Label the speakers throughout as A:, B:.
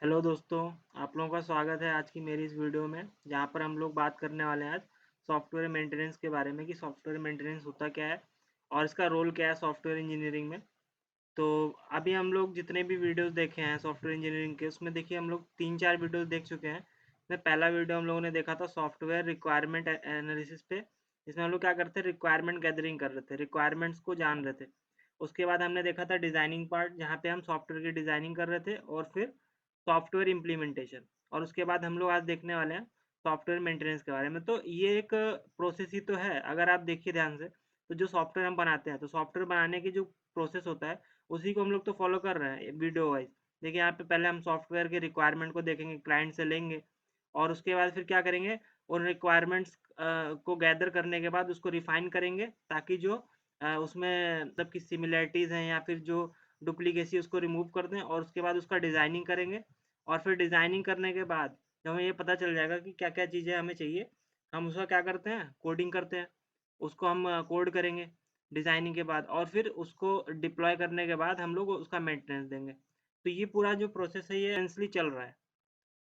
A: Hello दोस्तों, आप लोगों का स्वागत है आज की मेरी इस वीडियो में, जहाँ पर हम लोग बात करने वाले हैं आज सॉफ्टवेयर मेंटेनेंस के बारे में कि सॉफ्टवेयर मेंटेनेंस होता क्या है और इसका रोल क्या है सॉफ्टवेयर इंजीनियरिंग में। तो अभी हम लोग जितने भी वीडियोस देखे हैं सॉफ्टवेयर इंजीनियरिंग के, उसमें देखिए हम लोग 3-4 वीडियोस देख चुके हैं। इसमें पहला वीडियो हम लोगों ने देखा था सॉफ्टवेयर रिक्वायरमेंट एनालिसिस पे, जिसमें हम लोग क्या करते हैं, रिक्वायरमेंट गैदरिंग कर रहे थे, रिक्वायरमेंट्स को जान रहे थे। उसके बाद हमने देखा था डिज़ाइनिंग पार्ट, जहाँ पे हम सॉफ्टवेयर की डिज़ाइनिंग कर रहे थे, और फिर सॉफ्टवेयर इम्प्लीमेंटेशन। और उसके बाद हम लोग आज देखने वाले हैं सॉफ्टवेयर मेंटेनेंस के बारे में। तो ये एक प्रोसेस ही तो है, अगर आप देखिए ध्यान से। तो जो सॉफ्टवेयर हम बनाते हैं, तो सॉफ्टवेयर बनाने की जो प्रोसेस होता है, उसी को हम लोग तो फॉलो कर रहे हैं वीडियो वाइज। देखिए यहाँ पे पहले हम सॉफ्टवेयर के रिक्वायरमेंट को देखेंगे, क्लाइंट से लेंगे, और उसके बाद फिर क्या करेंगे, उन रिक्वायरमेंट्स को गैदर करने के बाद उसको रिफाइन करेंगे, ताकि जो उसमें मतलब की सिमिलैरिटीज़ हैं या फिर जो डुप्लीकेसी, उसको रिमूव कर दें। और उसके बाद उसका डिज़ाइनिंग करेंगे, और फिर डिज़ाइनिंग करने के बाद जब हमें ये पता चल जाएगा कि क्या क्या चीज़ें हमें चाहिए, हम उसका क्या करते हैं, कोडिंग करते हैं। उसको हम कोड करेंगे डिज़ाइनिंग के बाद, और फिर उसको डिप्लॉय करने के बाद हम लोग उसका मेंटेनेंस देंगे। तो ये पूरा जो प्रोसेस है, ये इंटेंसली चल रहा है।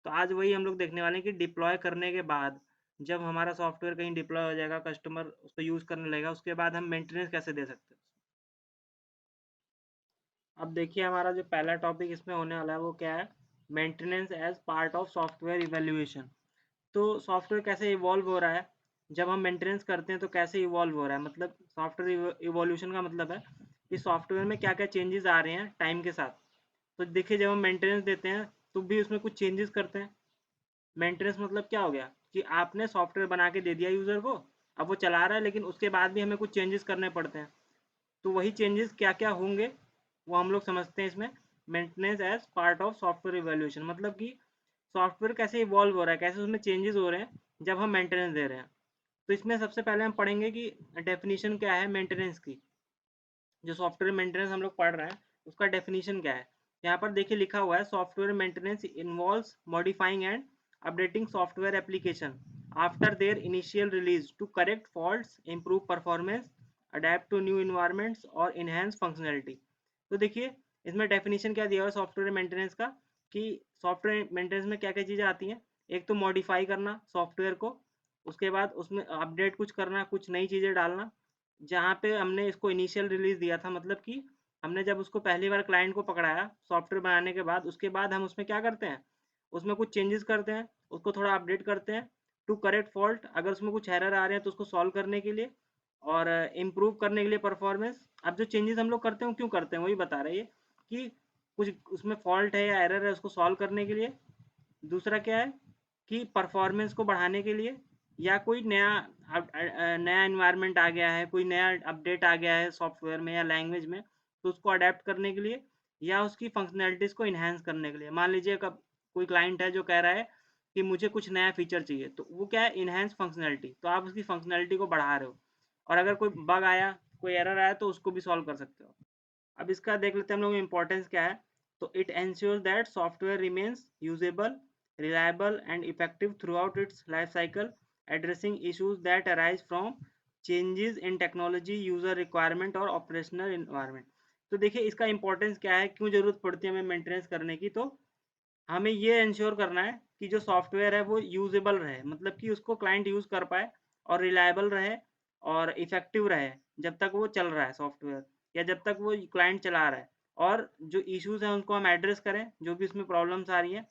A: तो आज वही हम लोग देखने वाले हैं कि डिप्लॉय करने के बाद जब हमारा सॉफ्टवेयर कहीं डिप्लॉय हो जाएगा, कस्टमर उसको यूज़ करने लगेगा, उसके बाद हम मेंटेनेंस कैसे दे सकते हैं। अब देखिए हमारा जो पहला टॉपिक इसमें होने वाला है वो क्या है, maintenance as part of software evaluation. तो सॉफ्टवेयर कैसे इवॉल्व हो रहा है, जब हम मेंटेनेंस करते हैं तो कैसे इवॉल्व हो रहा है, मतलब सॉफ्टवेयर इवोल्यूशन का मतलब है कि सॉफ्टवेयर में क्या क्या चेंजेस आ रहे हैं टाइम के साथ। तो देखिए जब हम मेंटेनेंस देते हैं तो भी उसमें कुछ चेंजेस करते हैं। मेंटेनेंस मतलब क्या हो गया कि आपने सॉफ्टवेयर बना के दे दिया यूज़र को, अब वो चला रहा है, लेकिन उसके बाद भी हमें कुछ चेंजेस करने पड़ते हैं। तो वही चेंजेस क्या क्या होंगे वो हम लोग समझते हैं इसमें, maintenance as part of software evaluation. मतलब कि सॉफ्टवेयर कैसे इवॉल्व हो रहा है, कैसे उसमें चेंजेस हो रहे हैं जब हम मेंटेनेंस दे रहे हैं। तो इसमें सबसे पहले हम पढ़ेंगे कि डेफिनेशन क्या है मेंटेनेंस की। जो सॉफ्टवेयर मेंटेनेंस हम लोग पढ़ रहे हैं उसका डेफिनेशन क्या है। यहाँ पर देखिए लिखा हुआ है, software maintenance involves modifying and updating software application after their initial release to correct faults, improve performance, adapt to new environments और इनहेंस फंक्शनैलिटी। तो देखिए इसमें डेफिनेशन क्या दिया हुआ है सॉफ्टवेयर मेंटेनेंस का, कि सॉफ्टवेयर मेंटेनेंस में क्या क्या चीज़ें आती हैं। एक तो मॉडिफाई करना सॉफ्टवेयर को, उसके बाद उसमें अपडेट कुछ करना, कुछ नई चीज़ें डालना। जहाँ पे हमने इसको इनिशियल रिलीज दिया था, मतलब कि हमने जब उसको पहली बार क्लाइंट को पकड़ाया सॉफ्टवेयर बनाने के बाद, उसके बाद हम उसमें क्या करते हैं, उसमें कुछ चेंजेस करते हैं, उसको थोड़ा अपडेट करते हैं टू करेक्ट फॉल्ट, अगर उसमें कुछ एरर आ रहे हैं तो उसको सॉल्व करने के लिए, और इम्प्रूव करने के लिए परफॉर्मेंस। अब जो चेंजेस हम लोग करते हैं वो क्यों करते हैं, वही बता रहे हैं कि कुछ उसमें फॉल्ट है या एरर है, उसको सॉल्व करने के लिए। दूसरा क्या है कि परफॉर्मेंस को बढ़ाने के लिए, या कोई नया नया इन्वायरमेंट आ गया है, कोई नया अपडेट आ गया है सॉफ्टवेयर में या लैंग्वेज में, तो उसको अडेप्ट करने के लिए, या उसकी फंक्शनैलिटीज़ को इन्हांस करने के लिए। मान लीजिए कब कोई क्लाइंट है जो कह रहा है कि मुझे कुछ नया फीचर चाहिए, तो वो क्या है, इन्हांस फंक्शनैलिटी। तो आप उसकी फंक्शनैलिटी को बढ़ा रहे हो, और अगर कोई बग आया, कोई एरर आया, तो उसको भी सॉल्व कर सकते हो। अब इसका देख लेते हैं हम लोग इम्पोर्टेंस क्या है। तो it ensures that software remains usable, reliable and effective throughout its life cycle, addressing issues that arise from changes in technology, user requirement और operational environment। तो देखिए इसका इंपॉर्टेंस क्या है, क्यों जरूरत पड़ती है हमें मेंटेनेंस करने की। तो हमें ये इंश्योर करना है कि जो सॉफ्टवेयर है वो यूजेबल रहे, मतलब कि उसको क्लाइंट यूज़ कर पाए, और रिलायबल रहे, और इफेक्टिव रहे जब तक वो चल रहा है सॉफ्टवेयर, या जब तक वो क्लाइंट चला रहा है। और जो इश्यूज हैं उनको हम एड्रेस करें, जो भी उसमें प्रॉब्लम्स आ रही हैं।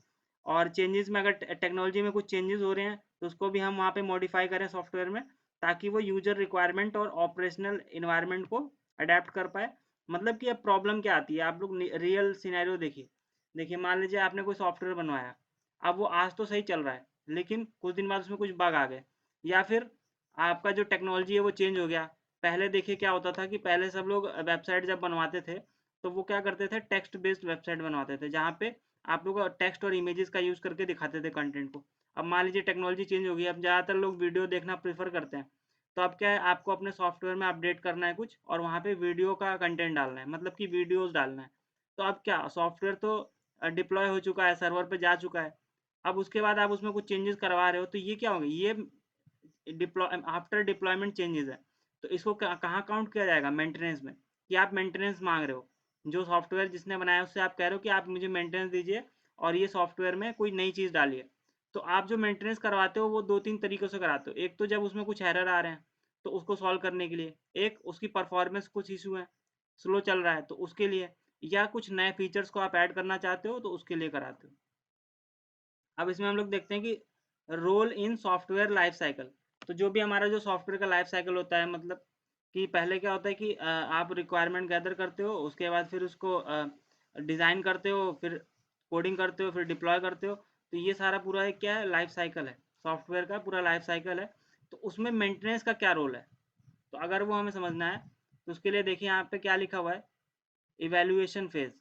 A: और चेंजेस में, अगर टेक्नोलॉजी में कुछ चेंजेस हो रहे हैं तो उसको भी हम वहाँ पे मॉडिफाई करें सॉफ्टवेयर में, ताकि वो यूजर रिक्वायरमेंट और ऑपरेशनल इन्वायरमेंट को अडेप्ट कर पाए। मतलब कि अब प्रॉब्लम क्या आती है, आप लोग रियल सिनेरियो देखिए। देखिए मान लीजिए आपने कोई सॉफ्टवेयर बनवाया, अब वो आज तो सही चल रहा है, लेकिन कुछ दिन बाद उसमें कुछ बग आ गए, या फिर आपका जो टेक्नोलॉजी है वो चेंज हो गया। पहले देखिए क्या होता था कि पहले सब लोग वेबसाइट जब बनवाते थे, तो वो क्या करते थे, टेक्स्ट बेस्ड वेबसाइट बनवाते थे, जहाँ पे आप लोग टेक्स्ट और इमेजेस का यूज़ करके दिखाते थे कंटेंट को। अब मान लीजिए टेक्नोलॉजी चेंज हो गई, अब ज़्यादातर लोग वीडियो देखना प्रेफर करते हैं। तो अब क्या है, आपको अपने सॉफ्टवेयर में अपडेट करना है कुछ, और वहाँ पे वीडियो का कंटेंट डालना है, मतलब कि वीडियोस डालना है। तो अब क्या, सॉफ्टवेयर तो डिप्लॉय हो चुका है, सर्वर पे जा चुका है। अब उसके बाद आप उसमें कुछ चेंजेस करवा रहे हो, तो ये क्या होगा, ये डिप्लॉय आफ्टर डिप्लॉयमेंट चेंजेस है। तो इसको कहाँ काउंट किया जाएगा, मेंटेनेंस में, कि आप मेंटेनेंस मांग रहे हो। जो सॉफ्टवेयर जिसने बनाया उससे आप कह रहे हो कि आप मुझे मेंटेनेंस दीजिए, और ये सॉफ्टवेयर में कोई नई चीज़ डाली है। तो आप जो मेंटेनेंस करवाते हो वो 2-3 तरीकों से कराते हो। एक तो जब उसमें कुछ एरर आ रहे हैं तो उसको सॉल्व करने के लिए, एक उसकी परफॉर्मेंस कुछ इशू है, स्लो चल रहा है तो उसके लिए, या कुछ नए फीचर्स को आप ऐड करना चाहते हो तो उसके लिए कराते हो। अब इसमें हम लोग देखते हैं कि role in software life cycle. तो जो भी हमारा जो सॉफ्टवेयर का लाइफ साइकिल होता है, मतलब कि पहले क्या होता है कि आप रिक्वायरमेंट गैदर करते हो, उसके बाद फिर उसको डिज़ाइन करते हो, फिर कोडिंग करते हो, फिर डिप्लॉय करते हो। तो ये सारा पूरा एक क्या है, लाइफ साइकिल है, सॉफ्टवेयर का पूरा लाइफ साइकिल है। तो उसमें मेंटेनेंस का क्या रोल है, तो अगर वो हमें समझना है तो उसके लिए देखिए यहाँ पे क्या लिखा हुआ है, इवेल्युएशन फेज।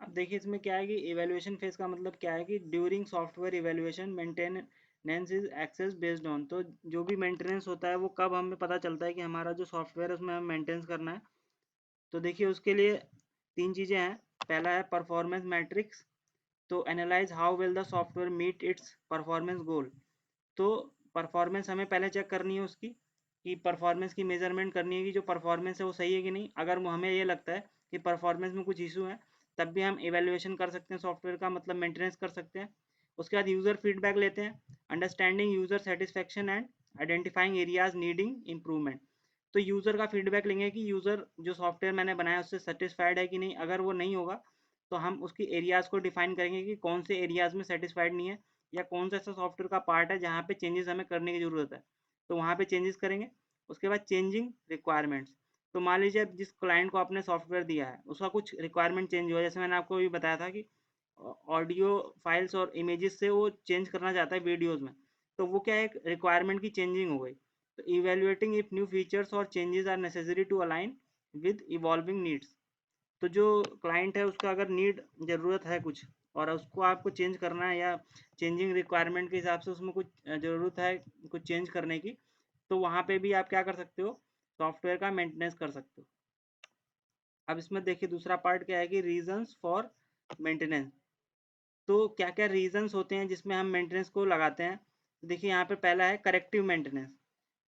A: अब देखिए इसमें क्या है कि इवेल्युएशन फेज का मतलब क्या है कि during software evaluation maintenance is access based on. तो जो भी मेंटेनेंस होता है वो कब हमें पता चलता है कि हमारा जो सॉफ्टवेयर है उसमें हमें मेंटेनेंस करना है। तो देखिए उसके लिए 3 चीज़ें हैं। पहला है परफॉर्मेंस मैट्रिक्स, तो analyse how well the software meet its performance goal. तो परफॉर्मेंस हमें पहले चेक करनी है उसकी, कि परफॉर्मेंस की मेजरमेंट करनी है कि जो परफॉर्मेंस है वो सही है कि नहीं। अगर हमें ये लगता है कि परफॉर्मेंस में कुछ इशू है, तब भी हम इवेल्युएशन कर सकते हैं सॉफ्टवेयर का, मतलब मेंटेनेंस कर सकते हैं। उसके बाद यूज़र फीडबैक लेते हैं, understanding user satisfaction and identifying areas needing improvement. तो यूज़र का फीडबैक लेंगे कि यूज़र जो सॉफ्टवेयर मैंने बनाया उससे सेटिस्फाइड है कि नहीं। अगर वो नहीं होगा तो हम उसकी एरियाज़ को डिफाइन करेंगे कि कौन से एरियाज़ में सेटिस्फाइड नहीं है, या कौन सा ऐसा सॉफ्टवेयर का पार्ट है जहाँ पे चेंजेस हमें करने की ज़रूरत है, तो वहाँ पे चेंजेस करेंगे। उसके बाद चेंजिंग रिक्वायरमेंट्स। तो मान लीजिए अब जिस क्लाइंट को आपने सॉफ्टवेयर दिया है उसका कुछ रिक्वायरमेंट चेंज हुआ, जैसे मैंने आपको भी बताया था कि ऑडियो फाइल्स और इमेजेस से वो चेंज करना चाहता है वीडियोज़ में, तो वो क्या है, एक रिक्वायरमेंट की चेंजिंग हो गई। तो इवेल्युएटिंग इफ न्यू फीचर्स और changes are necessary to align with evolving needs. तो जो क्लाइंट है उसका अगर नीड ज़रूरत है कुछ और उसको आपको चेंज करना है, या चेंजिंग रिक्वायरमेंट के हिसाब से उसमें कुछ ज़रूरत है कुछ चेंज करने की, तो वहाँ पे भी आप क्या कर सकते हो, सॉफ्टवेयर का मेंटेनेंस कर सकते हो। अब इसमें देखिए दूसरा पार्ट क्या है कि रीजंस फॉर मेंटेनेंस। तो क्या क्या रीजंस होते हैं जिसमें हम मेंटेनेंस को लगाते हैं। तो देखिए यहाँ पे पहला है करेक्टिव मेंटेनेंस।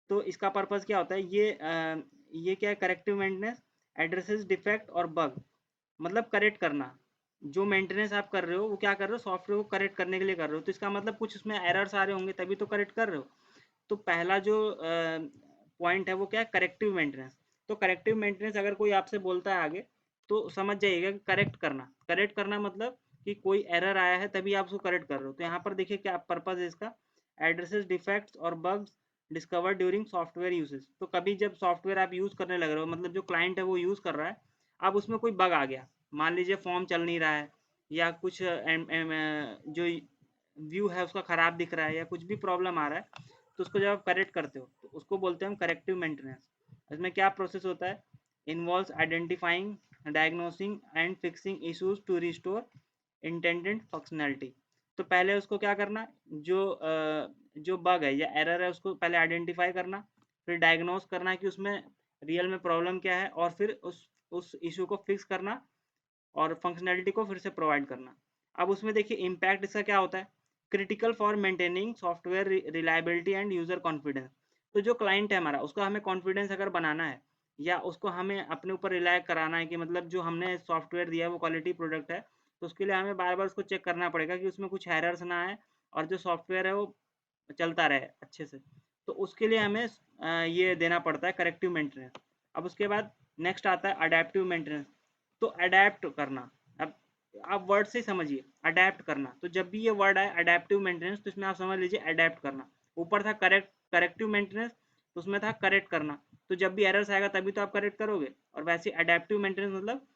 A: तो इसका पर्पज़ क्या होता है, ये क्या है, करेक्टिव मेंटेनेंस एड्रेसेस डिफेक्ट और बग, मतलब करेक्ट करना। जो मेंटेनेंस आप कर रहे हो वो क्या कर रहे हो, सॉफ्टवेयर को करेक्ट करने के लिए कर रहे हो। तो इसका मतलब कुछ उसमें एरर्स आ रहे होंगे तभी तो करेक्ट कर रहे हो। तो पहला जो पॉइंट है वो क्या है, करेक्टिव मेंटेनेंस। तो करेक्टिव मेंटेनेंस अगर कोई आपसे बोलता है आगे, तो समझ जाइएगा कि करेक्ट करना मतलब कि कोई एरर आया है तभी आप उसको करेक्ट कर रहे हो। तो यहाँ पर देखिए क्या पर्पज़ है इसका, एड्रेसेस डिफेक्ट्स और bugs discover during software uses. तो कभी जब सॉफ्टवेयर आप यूज़ करने लग रहे हो, मतलब जो क्लाइंट है वो यूज़ कर रहा है, अब उसमें कोई बग आ गया, मान लीजिए फॉर्म चल नहीं रहा है, या कुछ जो व्यू है उसका ख़राब दिख रहा है, या कुछ भी प्रॉब्लम आ रहा है, तो उसको जब आप करेक्ट करते हो तो उसको बोलते हैं हम करेक्टिव मेंटेनेंस। इसमें क्या प्रोसेस होता है, involves identifying, diagnosing and fixing issues to restore intended functionality. तो पहले उसको क्या करना, जो बग है या एरर है उसको पहले आइडेंटिफाई करना, फिर डायग्नोस करना कि उसमें रियल में प्रॉब्लम क्या है, और फिर उस इशू को फिक्स करना और फंक्शनैलिटी को फिर से प्रोवाइड करना। अब उसमें देखिए इम्पैक्ट इसका क्या होता है, critical for maintaining software reliability end user confidence. तो जो क्लाइंट है हमारा उसका हमें कॉन्फिडेंस अगर बनाना है, या उसको हमें अपने ऊपर रिलाय कराना है कि मतलब जो हमने सॉफ्टवेयर दिया है वो क्वालिटी प्रोडक्ट है, तो उसके लिए हमें बार बार उसको चेक करना पड़ेगा कि उसमें कुछ एरर्स ना आए और जो सॉफ्टवेयर है वो चलता रहे अच्छे से। तो उसके लिए हमें ये देना पड़ता है करेक्टिव मेंटेनेंस। अब उसके बाद नेक्स्ट आता है अडेप्टिव मेंटेनेंस। तो अडेप्ट करना, अब आप वर्ड से समझिए, अडेप्ट करना। तो जब भी ये वर्ड आए अडेप्टिव मेंटेनेंस, तो इसमें आप समझ लीजिए अडेप्ट करना। ऊपर था करेक्टिव मेंटेनेंस, तो उसमें था करेक्ट करना। तो जब भी एरर्स आएगा तभी तो आप करेक्ट करोगे, और वैसे अडेप्टिव मेंटेनेंस मतलब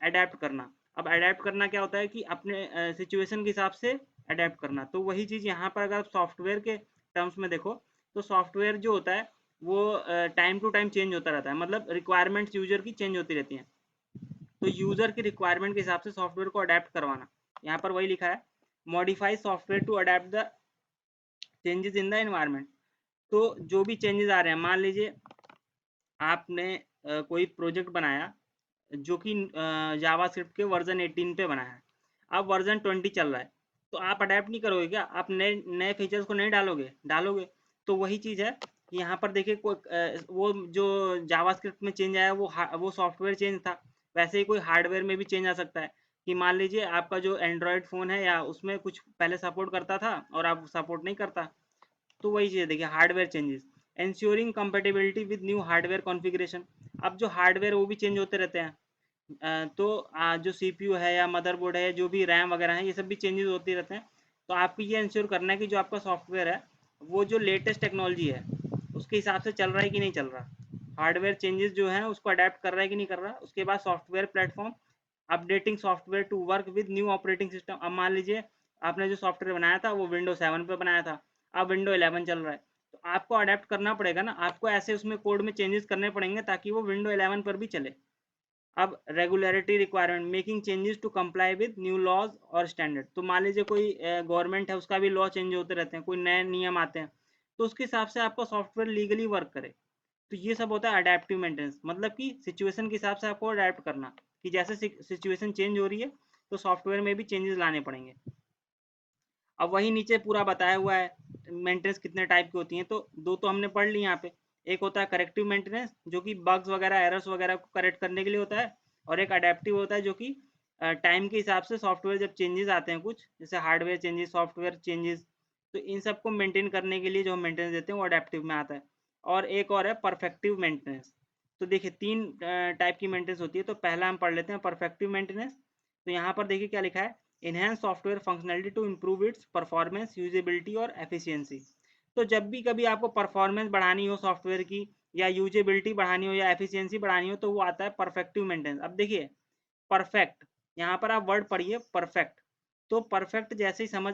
A: अडेप्ट करना। अब अडेप्ट करना क्या होता है कि अपने सिचुएशन के हिसाब से अडेप्ट करना। तो वही चीज़ यहाँ पर अगर आप सॉफ्टवेयर के टर्म्स में देखो, तो सॉफ्टवेयर जो होता है वो टाइम टू टाइम चेंज होता रहता है, मतलब रिक्वायरमेंट्स यूजर की चेंज होती रहती हैं। तो यूजर की रिक्वायरमेंट के हिसाब से सॉफ्टवेयर को अडेप्ट करवाना, यहाँ पर वही लिखा है, modify software to adapt the changes in the environment. तो जो भी चेंजेस आ रहे हैं, मान लीजिए आपने कोई प्रोजेक्ट बनाया जो कि जावास्क्रिप्ट के वर्जन 18 पे बनाया है, अब वर्जन 20 चल रहा है, तो आप अडेप्ट नहीं करोगे क्या, आप नए नए फीचर्स को नहीं डालोगे। तो वही चीज़ है कि यहाँ पर देखिए वो जो जावास्क्रिप्ट में चेंज आया वो सॉफ्टवेयर चेंज था, वैसे ही कोई हार्डवेयर में भी चेंज आ सकता है कि मान लीजिए आपका जो एंड्रॉयड फ़ोन है या उसमें कुछ पहले सपोर्ट करता था और अब सपोर्ट नहीं करता, तो वही चीज़ देखिए hardware changes, ensuring compatibility with new hardware configuration. अब जो हार्डवेयर वो भी चेंज होते रहते हैं, तो जो सीपीयू है या मदरबोर्ड है, जो भी रैम वगैरह है, ये सब भी चेंजेस होते रहते हैं। तो आपको ये इंश्योर करना है कि जो आपका सॉफ्टवेयर है वो जो लेटेस्ट टेक्नोलॉजी है उसके हिसाब से चल रहा है कि नहीं चल रहा, हार्डवेयर चेंजेस जो है उसको अडेप्ट कर रहा है कि नहीं कर रहा। उसके बाद software platform, updating software to work with new operating system. अब मान लीजिए आपने जो सॉफ्टवेयर बनाया था वो विंडो 7 पे बनाया था, अब विंडो 11 चल रहा है, तो आपको अडेप्ट करना पड़ेगा ना, आपको ऐसे उसमें कोड में चेंजेस करने पड़ेंगे ताकि वो विंडो 11 पर भी चले। अब regularity requirement, making changes to comply with new laws और स्टैंडर्ड। तो मान लीजिए कोई गवर्नमेंट है उसका भी लॉ चेंज होते रहते हैं, कोई नए नियम आते हैं, तो उसके हिसाब से आपका सॉफ्टवेयर लीगली वर्क करे। तो ये सब होता है अडेप्टिव मेंटेनेंस, मतलब कि सिचुएशन के हिसाब से आपको अडेप्ट करना, कि जैसे सिचुएशन चेंज हो रही है तो सॉफ्टवेयर में भी चेंजेस लाने पड़ेंगे। अब वही नीचे पूरा बताया हुआ है मेंटेनेंस कितने टाइप की होती हैं, तो दो तो हमने पढ़ ली यहाँ पे। एक होता है करेक्टिव मेंटेनेंस जो कि बग्स वगैरह एरर्स वगैरह को करेक्ट करने के लिए होता है, और एक अडेप्टिव होता है जो कि टाइम के हिसाब से सॉफ्टवेयर जब चेंजेस आते हैं कुछ, जैसे हार्डवेयर चेंजेस, सॉफ्टवेयर चेंजेस, तो इन सबको मेंटेन करने के लिए जो हम मेंटेनेंस देते हैं वो अडेप्टिव में आता है। और एक और है परफेक्टिव मेंटेनेंस। तो देखिए तीन टाइप की मेंटेनेंस होती है, तो पहला हम पढ़ लेते हैं परफेक्टिव मेंटेनेंस। तो यहाँ पर देखिए क्या लिखा है, enhance software functionality to improve its performance, usability और एफिशिएंसी। तो जब भी कभी आपको परफॉर्मेंस बढ़ानी हो सॉफ्टवेयर की, या यूजेबिलिटी बढ़ानी हो या एफिशिएंसी बढ़ानी हो, तो वो आता है परफेक्टिव मेंटेनेंस। अब देखिए परफेक्ट, यहाँ पर आप वर्ड पढ़िए परफेक्ट। तो परफेक्ट जैसे ही समझ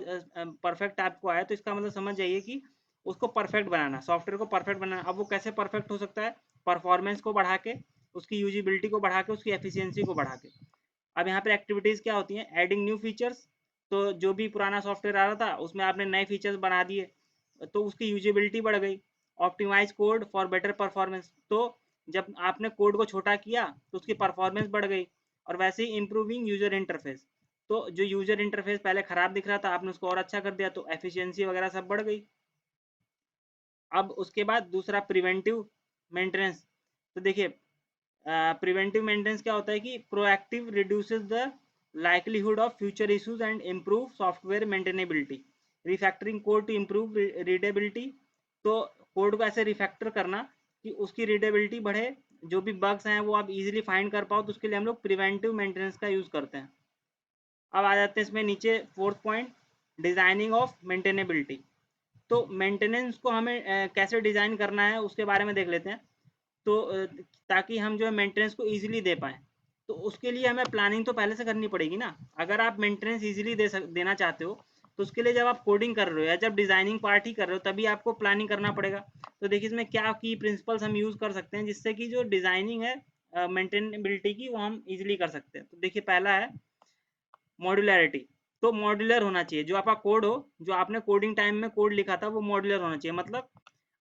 A: परफेक्ट आपको आया तो इसका मतलब समझ जाइए कि उसको परफेक्ट बनाना, सॉफ्टवेयर को परफेक्ट बनाना। अब वो कैसे परफेक्ट हो सकता है, परफॉर्मेंस को बढ़ा के, उसकी यूजिबिलिटी को बढ़ा के, उसकी एफिशिएंसी को बढ़ा के। अब यहाँ पे एक्टिविटीज़ क्या होती हैं, एडिंग न्यू फीचर्स। तो जो भी पुराना सॉफ्टवेयर आ रहा था उसमें आपने नए फीचर्स बना दिए तो उसकी यूजेबिलिटी बढ़ गई। Optimize code for better performance, तो जब आपने कोड को छोटा किया तो उसकी परफॉर्मेंस बढ़ गई। और वैसे ही इम्प्रूविंग यूजर इंटरफेस, तो जो यूजर इंटरफेस पहले खराब दिख रहा था आपने उसको और अच्छा कर दिया, तो एफिशिएंसी वगैरह सब बढ़ गई। अब उसके बाद दूसरा प्रिवेंटिव मेंटेनेंस। तो देखिए प्रिवेंटिव मेंटेनेंस क्या होता है कि proactive reduces the likelihood of future issues and improve software maintainability, refactoring code to improve readability। तो कोड को ऐसे रिफैक्टर करना कि उसकी रीडेबिलिटी बढ़े, जो भी बग्स हैं वो आप इजीली फाइंड कर पाओ, तो उसके लिए हम लोग प्रिवेंटिव मेंटेनेंस का यूज़ करते हैं। अब आ जाते हैं इसमें नीचे fourth point, designing of maintainability. तो मेंटेनेंस को हमें कैसे डिज़ाइन करना है उसके बारे में देख लेते हैं। तो ताकि हम जो है मेंटेनेंस को ईजिली दे पाएँ, तो उसके लिए हमें प्लानिंग तो पहले से करनी पड़ेगी ना। अगर आप मेंटेनेंस ईजिली देना चाहते हो तो उसके लिए जब आप कोडिंग कर रहे हो या जब डिज़ाइनिंग पार्ट ही कर रहे हो तभी आपको प्लानिंग करना पड़ेगा। तो देखिए इसमें क्या की प्रिंसिपल्स हम यूज़ कर सकते हैं जिससे कि जो डिज़ाइनिंग है मेंटेनेबिलिटी की वो हम ईजिली कर सकते हैं। तो देखिए पहला है मॉड्यूलैरिटी। तो मॉड्यूलर होना चाहिए, जो आपका कोड हो, जो आपने कोडिंग टाइम में कोड लिखा था वो मॉड्यूलर होना चाहिए। मतलब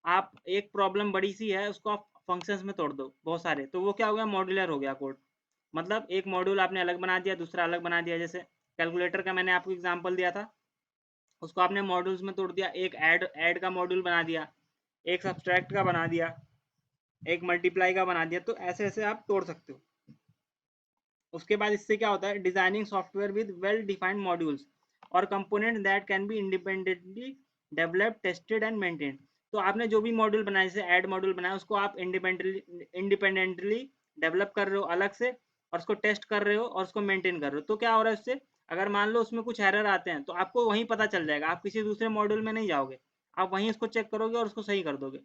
A: आप एक प्रॉब्लम बड़ी सी है उसको आप फंक्शंस में तोड़ दो बहुत सारे, तो वो क्या हो गया, मॉड्यूलर हो गया कोड। मतलब एक मॉड्यूल आपने अलग बना दिया, दूसरा अलग बना दिया। जैसे कैलकुलेटर का मैंने आपको एग्जांपल दिया था, उसको आपने मॉड्यूल्स में तोड़ दिया, एक ऐड का मॉड्यूल बना दिया, एक सब्सट्रैक्ट का बना दिया, एक मल्टीप्लाई का बना दिया। तो ऐसे ऐसे आप तोड़ सकते हो। उसके बाद इससे क्या होता है, designing software with well defined modules और component that can be independently developed, tested and maintained. तो आपने जो भी मॉड्यूल बनाया, जैसे ऐड मॉड्यूल बनाया, उसको आप इंडिपेंडेंटली डेवलप कर रहे हो अलग से, और उसको टेस्ट कर रहे हो और उसको मेंटेन कर रहे हो। तो क्या हो रहा है उससे, अगर मान लो उसमें कुछ एरर आते हैं तो आपको वहीं पता चल जाएगा, आप किसी दूसरे मॉड्यूल में नहीं जाओगे, आप वहीं उसको चेक करोगे और उसको सही कर दोगे।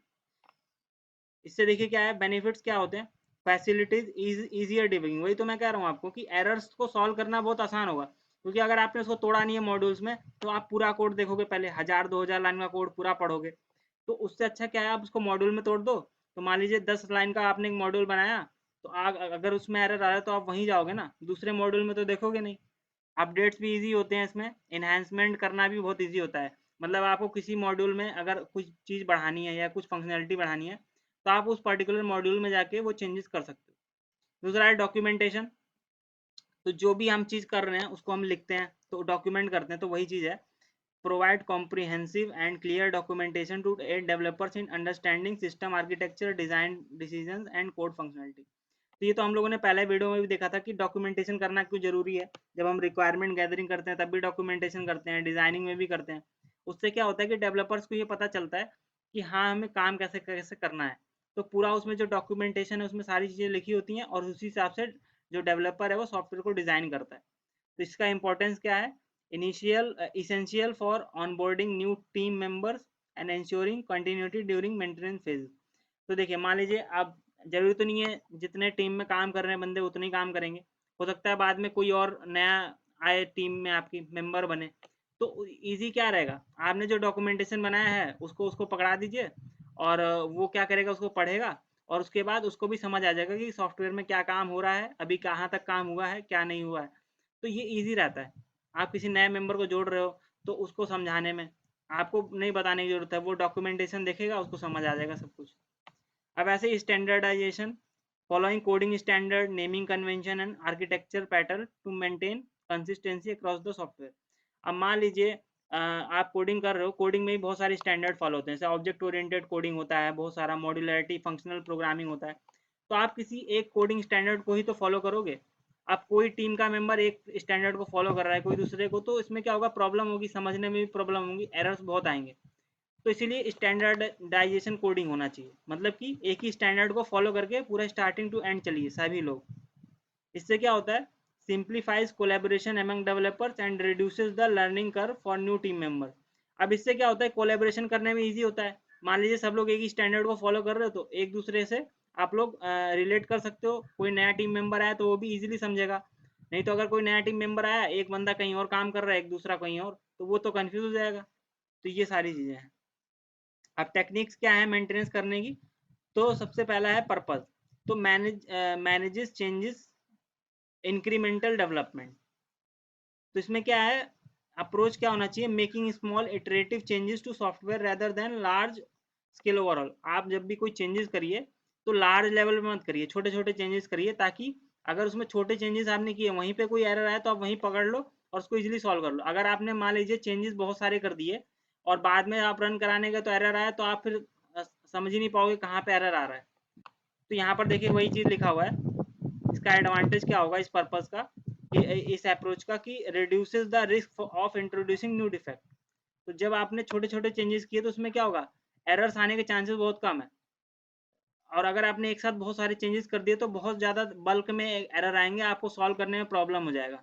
A: इससे देखिए क्या है, बेनिफिट्स क्या होते हैं, फैसिलिटीज इजियर डिबगिंग। वही तो मैं कह रहा हूँ आपको कि एरर्स को सॉल्व करना बहुत आसान होगा, क्योंकि अगर आपने उसको तोड़ा नहीं है मॉड्यूल्स में तो आप पूरा कोड देखोगे, पहले 1000-2000 लाइन का कोड पूरा पढ़ोगे। तो उससे अच्छा क्या है, आप उसको मॉड्यूल में तोड़ दो। तो मान लीजिए 10 लाइन का आपने एक मॉड्यूल बनाया, तो अगर उसमें एरर आ रहा है तो आप वहीं जाओगे ना, दूसरे मॉड्यूल में तो देखोगे नहीं। अपडेट्स भी इजी होते हैं इसमें, इन्हांसमेंट करना भी बहुत इजी होता है। मतलब आपको किसी मॉड्यूल में अगर कुछ चीज़ बढ़ानी है या कुछ फंक्शनैलिटी बढ़ानी है तो आप उस पर्टिकुलर मॉड्यूल में जाके वो चेंजेस कर सकते हो। दूसरा है डॉक्यूमेंटेशन। तो जो भी हम चीज़ कर रहे हैं उसको हम लिखते हैं तो डॉक्यूमेंट करते हैं, तो वही चीज़ है, provide comprehensive and clear documentation to aid developers in understanding system architecture, design decisions and code functionality. तो ये तो हम लोगों ने पहले वीडियो में भी देखा था कि डॉक्यूमेंटेशन करना क्यों जरूरी है। जब हम रिक्वायरमेंट गैदरिंग करते हैं तब भी डॉक्यूमेंटेशन करते हैं, डिजाइनिंग में भी करते हैं। उससे क्या होता है कि डेवलपर्स को ये पता चलता है कि हाँ हमें काम कैसे कैसे करना है। तो पूरा उसमें जो डॉक्यूमेंटेशन है उसमें सारी चीज़ें लिखी होती हैं और उसी हिसाब से जो डेवलपर है वो सॉफ्टवेयर को डिज़ाइन करता है। तो इसका इंपॉर्टेंस क्या है? Initial essential for onboarding new team members and ensuring continuity during maintenance phase. तो देखिए मान लीजिए आप, जरूरी तो नहीं है जितने टीम में काम कर रहे हैं बंदे उतने ही काम करेंगे, हो सकता है बाद में कोई और नया आए टीम में आपकी मेंबर बने। तो इजी क्या रहेगा, आपने जो डॉक्यूमेंटेशन बनाया है उसको उसको पकड़ा दीजिए और वो क्या करेगा, उसको पढ़ेगा और उसके बाद उसको भी समझ आ जाएगा कि सॉफ्टवेयर में क्या काम हो रहा है, अभी कहाँ तक काम हुआ है क्या नहीं हुआ है। तो ये ईजी रहता है। आप किसी नए मेंबर को जोड़ रहे हो तो उसको समझाने में आपको नहीं बताने की जरूरत है, वो डॉक्यूमेंटेशन देखेगा उसको समझ आ जाएगा सब कुछ। अब ऐसे standardization, following coding standard, naming convention and architecture pattern to maintain consistency across the software. अब मान लीजिए आप कोडिंग कर रहे हो, कोडिंग में भी बहुत सारे स्टैंडर्ड फॉलो होते हैं, जैसे ऑब्जेक्ट ओरिएंटेड कोडिंग होता है, बहुत सारा मॉड्यूलरिटी फंक्शनल प्रोग्रामिंग होता है। तो आप किसी एक कोडिंग स्टैंडर्ड को ही तो फॉलो करोगे। अब कोई टीम का मेंबर एक स्टैंडर्ड को फॉलो कर रहा है कोई दूसरे को, तो इसमें क्या होगा, प्रॉब्लम होगी, समझने में भी प्रॉब्लम होगी, एरर्स बहुत आएंगे। तो इसीलिए स्टैंडर्डाइजेशन कोडिंग होना चाहिए, मतलब कि एक ही स्टैंडर्ड को फॉलो करके पूरा स्टार्टिंग टू एंड चलिए सभी लोग। इससे क्या होता है, simplifies collaboration among developers and reduces the learning curve for new team member. अब इससे क्या होता है, कोलेबोरेशन करने में ईजी होता है। मान लीजिए सब लोग एक ही स्टैंडर्ड को फॉलो कर रहे हो तो एक दूसरे से आप लोग रिलेट कर सकते हो। कोई नया टीम मेंबर आया तो वो भी इजीली समझेगा। नहीं तो अगर कोई नया टीम मेंबर आया, एक बंदा कहीं और काम कर रहा है एक दूसरा कहीं और, तो वो तो कंफ्यूज हो जाएगा। तो ये सारी चीजें हैं। अब टेक्निक्स क्या है मेंटेनेंस करने की, तो सबसे पहला है पर्पस। तो मैनेजेस चेंजेस इंक्रीमेंटल डेवलपमेंट। तो इसमें क्या है, अप्रोच क्या होना चाहिए, making small iterative changes to software rather than large scale overall. आप जब भी कोई चेंजेस करिए तो लार्ज लेवल में मत करिए, छोटे छोटे चेंजेस करिए, ताकि अगर उसमें छोटे चेंजेस आपने किए वहीं पे कोई एरर आया तो आप वहीं पकड़ लो और उसको इजीली सॉल्व कर लो। अगर आपने मान लीजिए चेंजेस बहुत सारे कर दिए और बाद में आप रन कराने गए तो एरर आया, तो आप फिर समझ ही नहीं पाओगे कहाँ पे एरर आ रहा है। तो यहाँ पर देखिए वही चीज़ लिखा हुआ है। इसका एडवांटेज क्या होगा इस पर्पस का, कि इस अप्रोच का, कि reduces the risk of introducing new defect. तो जब आपने छोटे छोटे चेंजेस किए तो उसमें क्या होगा, एरर्स आने के चांसेस बहुत कम है। और अगर आपने एक साथ बहुत सारे चेंजेस कर दिए तो बहुत ज़्यादा बल्क में एरर आएंगे, आपको सॉल्व करने में प्रॉब्लम हो जाएगा।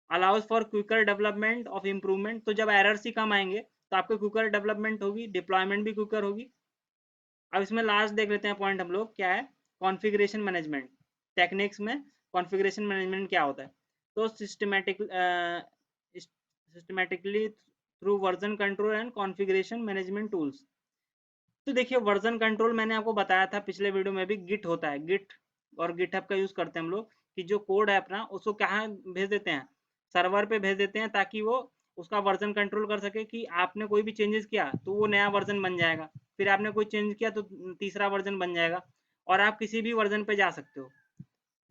A: Allows for quicker development of improvement. तो जब एरर्स ही कम आएंगे तो आपको क्विकर डेवलपमेंट होगी, डिप्लॉयमेंट भी क्विकर होगी। अब इसमें लास्ट देख लेते हैं पॉइंट हम लोग क्या है, कॉन्फ़िगरेशन मैनेजमेंट। टेक्निक्स में कॉन्फ़िगरेशन मैनेजमेंट क्या होता है, तो systematically through version control and configuration management tools. तो देखिए वर्जन कंट्रोल मैंने आपको बताया था पिछले वीडियो में भी, गिट होता है, गिट और गिटहब का यूज़ करते हैं हम लोग, कि जो कोड है अपना उसको कहाँ भेज देते हैं, सर्वर पे भेज देते हैं, ताकि वो उसका वर्जन कंट्रोल कर सके कि आपने कोई भी चेंजेस किया तो वो नया वर्जन बन जाएगा, फिर आपने कोई चेंज किया तो तीसरा वर्जन बन जाएगा, और आप किसी भी वर्जन पे जा सकते हो,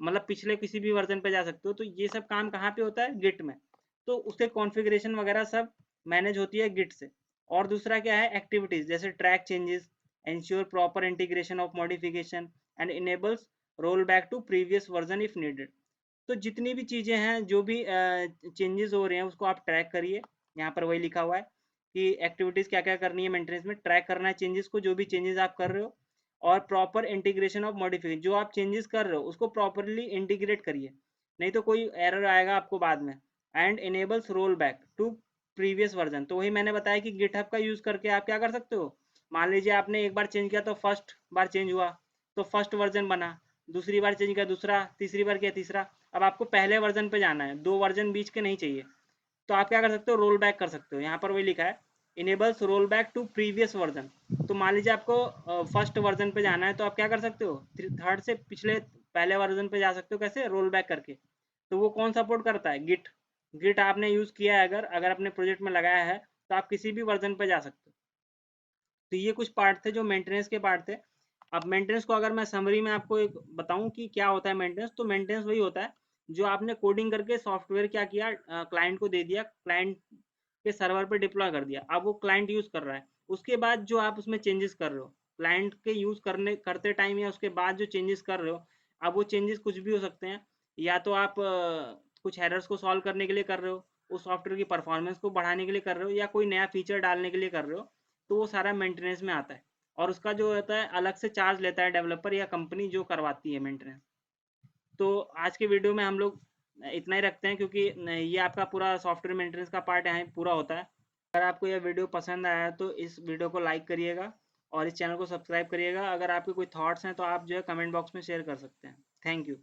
A: मतलब पिछले किसी भी वर्जन पे जा सकते हो। तो ये सब काम कहाँ पे होता है, गिट में। तो उसके कॉन्फ़िगरेशन वगैरह सब मैनेज होती है गिट से। और दूसरा क्या है, एक्टिविटीज, जैसे track changes, ensure proper integration of modification and enables rollback to previous version if needed। तो जितनी भी चीज़ें हैं, जो भी चेंजेस हो रहे हैं उसको आप ट्रैक करिए। यहाँ पर वही लिखा हुआ है कि एक्टिविटीज़ क्या क्या करनी है मेंटेनेंस में, ट्रैक करना है चेंजेस को, जो भी चेंजेस आप कर रहे हो, और प्रॉपर इंटीग्रेशन ऑफ मॉडिफिकेशन, जो आप चेंजेस कर रहे हो उसको प्रॉपरली इंटीग्रेट करिए, नहीं तो कोई एरर आएगा आपको बाद में। And enables roll back to previous version. तो वही मैंने बताया कि गिटहब का यूज़ करके आप क्या कर सकते हो, मान लीजिए आपने एक बार चेंज किया तो फर्स्ट बार चेंज हुआ तो फर्स्ट वर्जन बना, दूसरी बार चेंज किया दूसरा, तीसरी बार किया तीसरा। अब आपको पहले वर्जन पे जाना है, दो वर्जन बीच के नहीं चाहिए, तो आप क्या कर सकते हो, रोल बैक कर सकते हो। यहाँ पर वही लिखा है, enables roll back to previous version. तो मान लीजिए आपको फर्स्ट वर्जन पे जाना है तो आप क्या कर सकते हो, थर्ड से पिछले पहले वर्जन पे जा सकते हो, कैसे, रोल बैक करके। तो वो कौन सपोर्ट करता है, गिट। गिट आपने यूज़ किया है, अगर अगर अपने प्रोजेक्ट में लगाया है तो आप किसी भी वर्जन पे जा सकते हो। तो ये कुछ पार्ट थे जो मेंटेनेंस के पार्ट थे। अब मेंटेनेंस को अगर मैं समरी में आपको एक बताऊं कि क्या होता है मेंटेनेंस, तो मेंटेनेंस वही होता है जो आपने कोडिंग करके सॉफ्टवेयर क्या किया, क्लाइंट को दे दिया, क्लाइंट के सर्वर पे डिप्लॉय कर दिया, अब वो क्लाइंट यूज़ कर रहा है। उसके बाद जो आप उसमें चेंजेस कर रहे हो, क्लाइंट के यूज़ करने करते टाइम या उसके बाद जो चेंजेस कर रहे हो, अब वो चेंजेस कुछ भी हो सकते हैं, या तो आप कुछ एरर्स को सॉल्व करने के लिए कर रहे हो, उस सॉफ्टवेयर की परफॉर्मेंस को बढ़ाने के लिए कर रहे हो, या कोई नया फीचर डालने के लिए कर रहे हो, तो वो सारा मेंटेनेंस में आता है। और उसका जो होता है अलग से चार्ज लेता है डेवलपर या कंपनी जो करवाती है मेंटेनेंस। तो आज के वीडियो में हम लोग इतना ही रखते हैं, क्योंकि ये आपका पूरा सॉफ्टवेयर मेंटेनेंस का पार्ट यहाँ पूरा होता है। अगर आपको यह वीडियो पसंद आया तो इस वीडियो को लाइक करिएगा और इस चैनल को सब्सक्राइब करिएगा। अगर आपके कोई थॉट्स हैं तो आप जो है कमेंट बॉक्स में शेयर कर सकते हैं। Thank you.